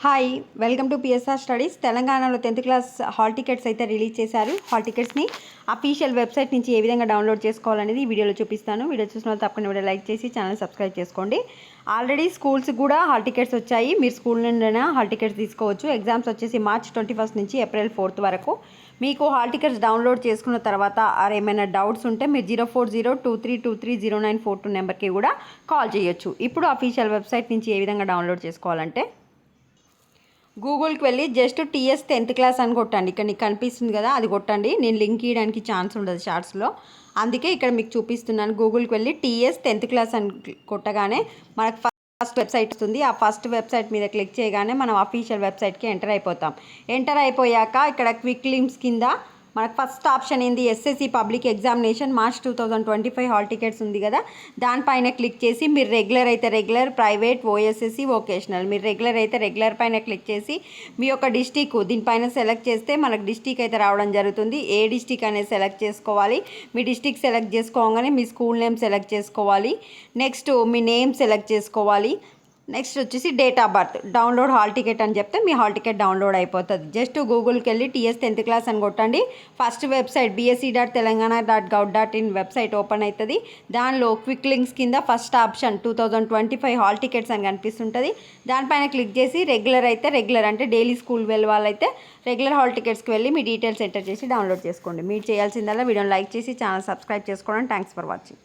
Hi welcome to PSR studies. తెలంగాణలో 10th class hall tickets అయితే release చేశారు. Hall టికెట్స్ని official website నుంచి ఏ విధంగా డౌన్లోడ్ చేసుకోవాలనేది ఈ వీడియోలో చూపిస్తాను. వీడియో చూసిన వాళ్ళు తప్పకుండా వీడియో లైక్ చేసి ఛానల్ సబ్స్క్రైబ్ చేసుకోండి. ఆల్రెడీ స్కూల్స్ కూడా హాల్ టికెట్స్ వచ్చాయి. మీరు స్కూల్ నుండైనా హాల్ టికెట్స్ తీసుకోవచ్చు. ఎగ్జామ్స్ వచ్చేసి March 21 నుంచి April 4 వరకు. మీకు హాల్ టికెట్స్ డౌన్లోడ్ చేసుకున్న తర్వాత ఏమైనా డౌట్స్ ఉంటే మీరు 0402323094 నెంబర్కి కూడా కాల్ చేయొచ్చు. ఇప్పుడు అఫీషియల్ వెబ్సైట్ నుంచి ఏ విధంగా డౌన్లోడ్ చేసుకోవాలంటే గూగుల్కి వెళ్ళి జస్ట్ టీఎస్ 10th క్లాస్ అని కొట్టండి. ఇక్కడ నీకు కనిపిస్తుంది కదా, అది కొట్టండి. నేను లింక్ ఇవ్వడానికి ఛాన్స్ ఉండదు షార్ట్స్లో, అందుకే ఇక్కడ మీకు చూపిస్తున్నాను. గూగుల్కి వెళ్ళి టీఎస్ 10th క్లాస్ అని కొట్టగానే మనకు ఫస్ట్ వెబ్సైట్ వస్తుంది. ఆ ఫస్ట్ వెబ్సైట్ మీద క్లిక్ చేయగానే మనం అఫీషియల్ వెబ్సైట్కి ఎంటర్ అయిపోతాం. ఎంటర్ అయిపోయాక ఇక్కడ క్విక్ లింక్స్ కింద మనకు ఫస్ట్ ఆప్షన్ ఏంది, SSC public examination March 2025 hall tickets ఉంది కదా, దానిపైన క్లిక్ చేసి మీరు రెగ్యులర్ అయితే రెగ్యులర్, ప్రైవేట్, ఓఎస్ఎస్సి, వొకేషనల్, మీరు రెగ్యులర్ అయితే రెగ్యులర్ పైన క్లిక్ చేసి మీ యొక్క డిస్టిక్ దీనిపైన సెలెక్ట్ చేస్తే మనకు డిస్టిక్ అయితే రావడం జరుగుతుంది. ఏ డిస్టిక్ అనేది సెలెక్ట్ చేసుకోవాలి. మీ డిస్టిక్ సెలెక్ట్ చేసుకోగానే మీ స్కూల్ నేమ్ సెలెక్ట్ చేసుకోవాలి. నెక్స్ట్ మీ నేమ్ సెలెక్ట్ చేసుకోవాలి. నెక్స్ట్ వచ్చేసి date of birth, download hall ticket అని చెప్తే మీ హాల్ టికెట్ డౌన్లోడ్ అయిపోతుంది. జస్ట్ గూగుల్కి వెళ్ళి టీఎస్ 10th క్లాస్ అని కొట్టండి. First website bse.telangana.gov.in website open అవుతుంది. దానిలో క్విక్ లింక్స్ కింద ఫస్ట్ ఆప్షన్ 2025 హాల్ టికెట్స్ అని కనిపిస్తుంటుంది. దానిపైన క్లిక్ చేసి రెగ్యులర్ అయితే రెగ్యులర్, అంటే డైలీ స్కూల్ వెళ్ళే వాళ్ళైతే రెగ్యులర్ హాల్ టికెట్స్కి వెళ్ళి మీ డీటెయిల్స్ ఎంటర్ చేసి డౌన్లోడ్ చేసుకోండి. మీరు చేయాల్సిందల్లా వీడియోని లైక్ చేసి ఛానల్ సబ్స్క్రైబ్ చేసుకోవడం. Thanks for watching.